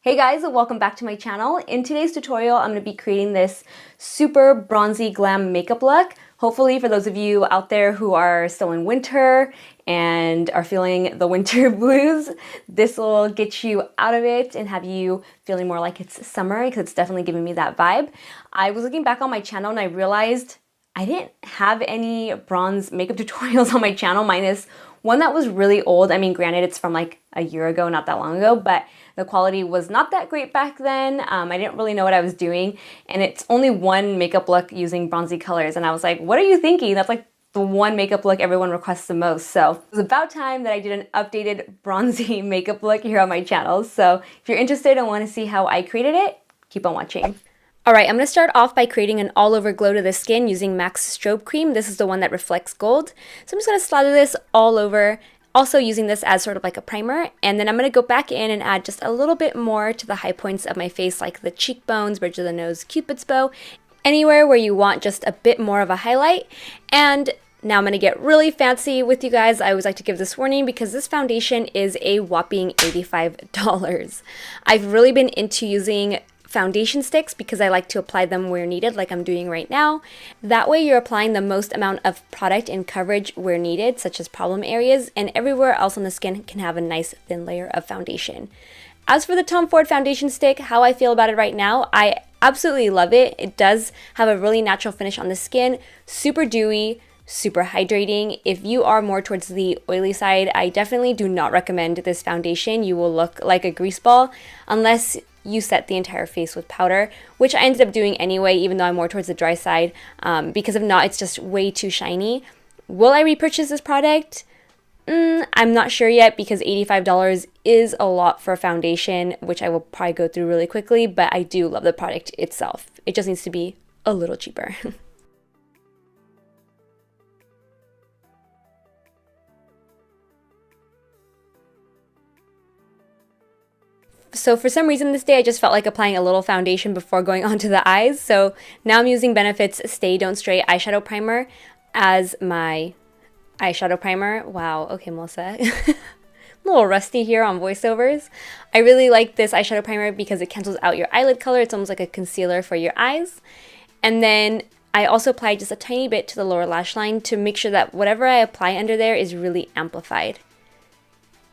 Hey guys, welcome back to my channel. In today's tutorial, I'm going to be creating this super bronzy glam makeup look. Hopefully for those of you out there who are still in winter and are feeling the winter blues, this will get you out of it and have you feeling more like it's summer, because it's definitely giving me that vibe. I was looking back on my channel and I realized I didn't have any bronze makeup tutorials on my channel, minus one that was really old. I mean, granted, it's from like a year ago, not that long ago, but the quality was not that great back then. I didn't really know what I was doing, and it's only one makeup look using bronzy colors, and I was like, what are you thinking? That's like the one makeup look everyone requests the most. So it was about time that I did an updated bronzy makeup look here on my channel. So if you're interested and want to see how I created it, keep on watching. Alright, I'm going to start off by creating an all-over glow to the skin using MAC's Strobe Cream. This is the one that reflects gold. So I'm just going to slather this all over, also using this as sort of like a primer. And then I'm going to go back in and add just a little bit more to the high points of my face, like the cheekbones, bridge of the nose, Cupid's bow, anywhere where you want just a bit more of a highlight. And now I'm going to get really fancy with you guys. I always like to give this warning because this foundation is a whopping $85. I've really been into using foundation sticks because I like to apply them where needed, like I'm doing right now. That way you're applying the most amount of product and coverage where needed, such as problem areas, and everywhere else on the skin can have a nice thin layer of foundation. As for the Tom Ford foundation stick, how I feel about it right now, I absolutely love it. It does have a really natural finish on the skin, super dewy, super hydrating. If you are more towards the oily side, I definitely do not recommend this foundation. You will look like a grease ball unless you set the entire face with powder, which I ended up doing anyway, even though I'm more towards the dry side, because if not, it's just way too shiny. Will I repurchase this product? I'm not sure yet, because $85 is a lot for a foundation, which I will probably go through really quickly, but I do love the product itself. It just needs to be a little cheaper. So for some reason this day I just felt like applying a little foundation before going onto the eyes. So now I'm using Benefit's Stay Don't Stray eyeshadow primer as my eyeshadow primer. Wow, okay, Melissa. I'm a little rusty here on voiceovers. I really like this eyeshadow primer because it cancels out your eyelid color. It's almost like a concealer for your eyes. And then I also applied just a tiny bit to the lower lash line to make sure that whatever I apply under there is really amplified.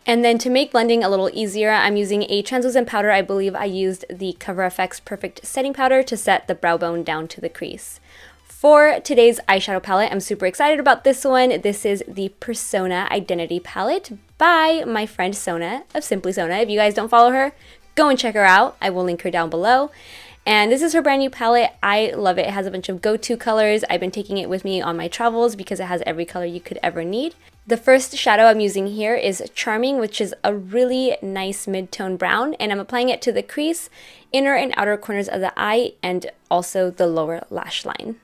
And then to make blending a little easier, I'm using a translucent powder. I believe I used the Cover FX Perfect Setting Powder to set the brow bone down to the crease. For today's eyeshadow palette, I'm super excited about this one. This is the Persona Identity Palette by my friend Sona of Simply Sona. If you guys don't follow her, go and check her out. I will link her down below. And this is her brand new palette. I love it. It has a bunch of go-to colors. I've been taking it with me on my travels because it has every color you could ever need. The first shadow I'm using here is Charming, which is a really nice mid-tone brown, and I'm applying it to the crease, inner and outer corners of the eye, and also the lower lash line.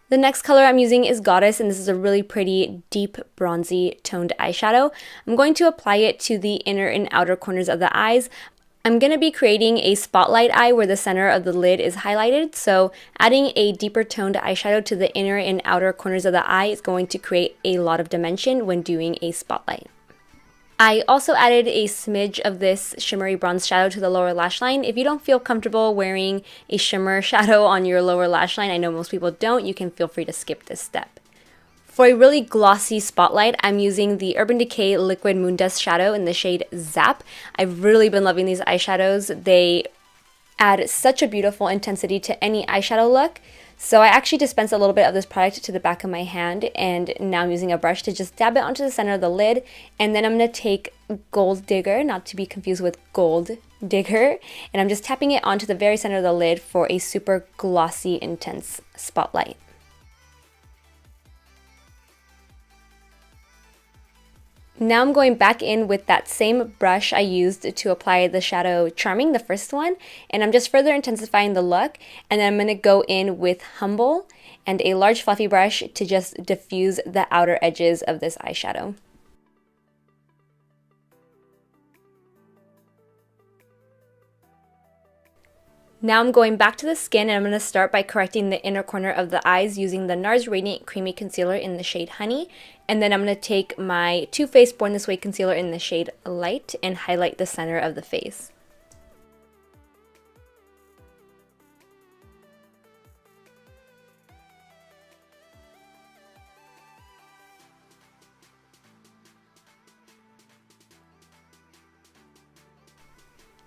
The next color I'm using is Goddess, and this is a really pretty deep bronzy toned eyeshadow. I'm going to apply it to the inner and outer corners of the eyes. I'm going to be creating a spotlight eye where the center of the lid is highlighted, so adding a deeper toned eyeshadow to the inner and outer corners of the eye is going to create a lot of dimension when doing a spotlight. I also added a smidge of this shimmery bronze shadow to the lower lash line. If you don't feel comfortable wearing a shimmer shadow on your lower lash line, I know most people don't, you can feel free to skip this step. For a really glossy spotlight, I'm using the Urban Decay Liquid Moondust Shadow in the shade Zap. I've really been loving these eyeshadows. They add such a beautiful intensity to any eyeshadow look. So I actually dispense a little bit of this product to the back of my hand, and now I'm using a brush to just dab it onto the center of the lid. And then I'm going to take Gold Digger, not to be confused with Gold Digger, and I'm just tapping it onto the very center of the lid for a super glossy, intense spotlight. Now I'm going back in with that same brush I used to apply the shadow Charming, the first one, and I'm just further intensifying the look, and then I'm going to go in with Humble and a large fluffy brush to just diffuse the outer edges of this eyeshadow. Now I'm going back to the skin, and I'm going to start by correcting the inner corner of the eyes using the NARS Radiant Creamy Concealer in the shade Honey. And then I'm going to take my Too Faced Born This Way concealer in the shade Light and highlight the center of the face.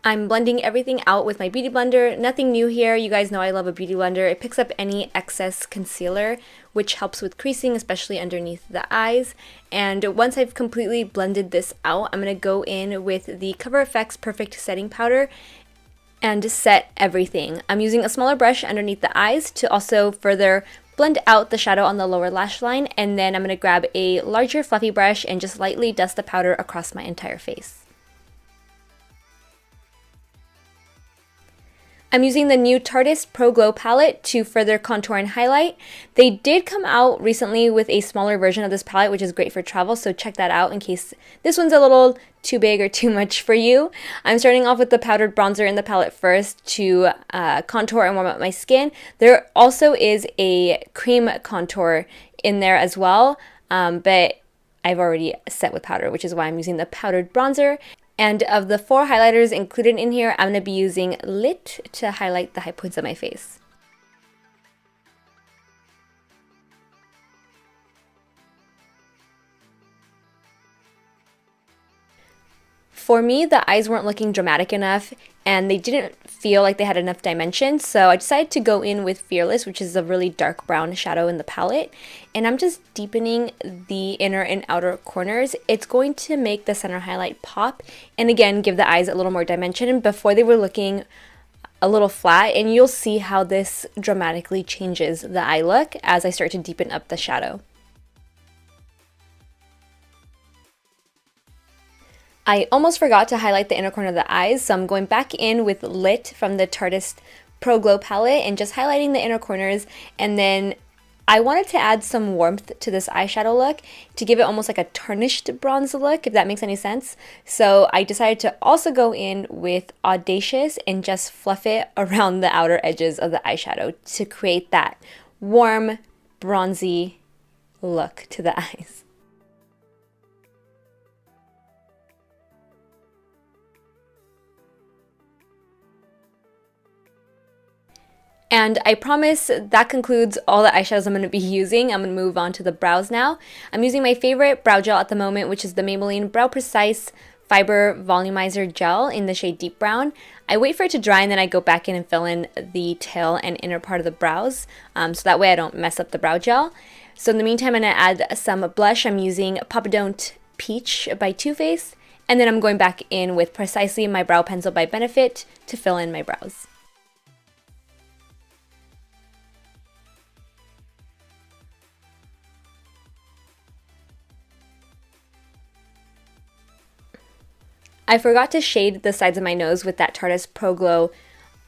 I'm blending everything out with my Beauty Blender. Nothing new here. You guys know I love a Beauty Blender. It picks up any excess concealer, which helps with creasing, especially underneath the eyes. And once I've completely blended this out, I'm going to go in with the Cover FX Perfect Setting Powder and set everything. I'm using a smaller brush underneath the eyes to also further blend out the shadow on the lower lash line. And then I'm going to grab a larger fluffy brush and just lightly dust the powder across my entire face. I'm using the new Tarte Pro Glow palette to further contour and highlight. They did come out recently with a smaller version of this palette, which is great for travel, so check that out in case this one's a little too big or too much for you. I'm starting off with the powdered bronzer in the palette first to contour and warm up my skin. There also is a cream contour in there as well, but I've already set with powder, which is why I'm using the powdered bronzer. And of the 4 highlighters included in here, I'm going to be using Lit to highlight the high points of my face. For me, the eyes weren't looking dramatic enough and they didn't feel like they had enough dimension, so I decided to go in with Fearless, which is a really dark brown shadow in the palette, and I'm just deepening the inner and outer corners. It's going to make the center highlight pop and again give the eyes a little more dimension. Before they were looking a little flat, and you'll see how this dramatically changes the eye look as I start to deepen up the shadow. I almost forgot to highlight the inner corner of the eyes, so I'm going back in with Lit from the Tarte Pro Glow palette and just highlighting the inner corners. And then I wanted to add some warmth to this eyeshadow look to give it almost like a tarnished bronze look, if that makes any sense. So I decided to also go in with Audacious and just fluff it around the outer edges of the eyeshadow to create that warm, bronzy look to the eyes. And I promise that concludes all the eyeshadows I'm going to be using. I'm going to move on to the brows now. I'm using my favorite brow gel at the moment, which is the Maybelline Brow Precise Fiber Volumizer Gel in the shade Deep Brown. I wait for it to dry and then I go back in and fill in the tail and inner part of the brows, so that way I don't mess up the brow gel. So in the meantime, I'm going to add some blush. I'm using Papa Don't Peach by Too Faced, and then I'm going back in with Precisely my Brow Pencil by Benefit to fill in my brows. I forgot to shade the sides of my nose with that Tarte Pro Glow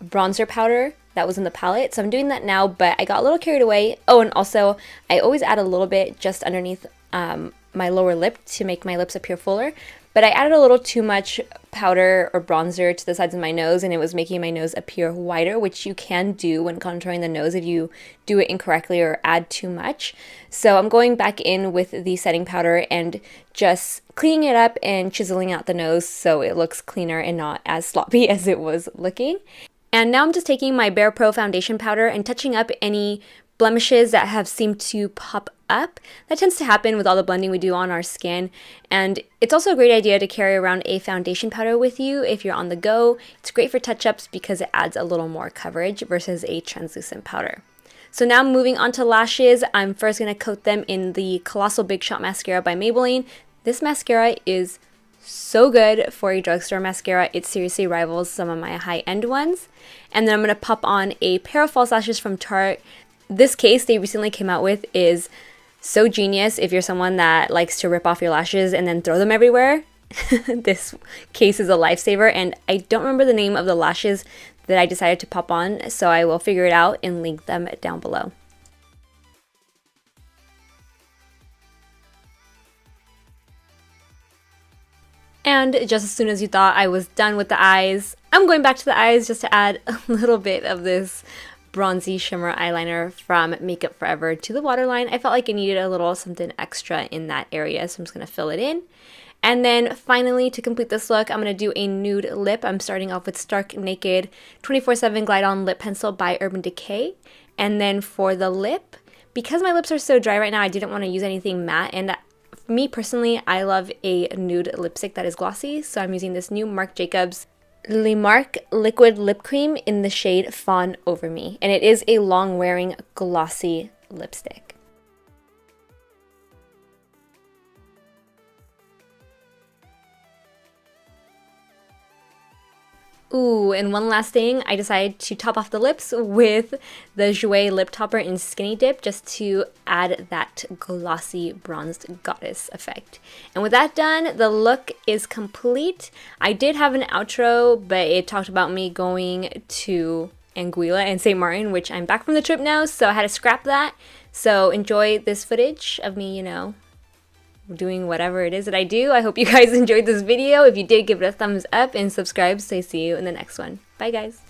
bronzer powder that was in the palette, so I'm doing that now, but I got a little carried away. Oh, and also I always add a little bit just underneath my lower lip to make my lips appear fuller, but I added a little too much powder or bronzer to the sides of my nose and it was making my nose appear wider, which you can do when contouring the nose if you do it incorrectly or add too much. So I'm going back in with the setting powder and just cleaning it up and chiseling out the nose so it looks cleaner and not as sloppy as it was looking. And now I'm just taking my Bare Pro foundation powder and touching up any blemishes that have seemed to pop up. That tends to happen with all the blending we do on our skin, and it's also a great idea to carry around a foundation powder with you if you're on the go. It's great for touch-ups because it adds a little more coverage versus a translucent powder. So now moving on to lashes, I'm first going to coat them in the Colossal Big Shot Mascara by Maybelline. This mascara is so good for a drugstore mascara. It seriously rivals some of my high-end ones. And then I'm going to pop on a pair of false lashes from Tarte. This case they recently came out with is so genius if you're someone that likes to rip off your lashes and then throw them everywhere. This case is a lifesaver, and I don't remember the name of the lashes that I decided to pop on, so I will figure it out and link them down below. And just as soon as you thought I was done with the eyes, I'm going back to the eyes just to add a little bit of this bronzy shimmer eyeliner from Makeup Forever to the waterline. I felt like I needed a little something extra in that area, so I'm just going to fill it in. And then finally, to complete this look, I'm going to do a nude lip. I'm starting off with Stark Naked 24/7 Glide On Lip Pencil by Urban Decay. And then for the lip, because my lips are so dry right now, I didn't want to use anything matte. And me personally, I love a nude lipstick that is glossy. So I'm using this new Marc Jacobs Le Marc Liquid Lip Cream in the shade Fawn Over Me. And it is a long-wearing glossy lipstick. Ooh, and one last thing, I decided to top off the lips with the Jouer Lip Topper in Skinny Dip just to add that glossy bronzed goddess effect. And with that done, the look is complete. I did have an outro, but it talked about me going to Anguilla and St. Martin, which I'm back from the trip now, so I had to scrap that. So enjoy this footage of me, you know, doing whatever it is that I do. I hope you guys enjoyed this video. If you did, give it a thumbs up and subscribe, so I see you in the next one. Bye guys.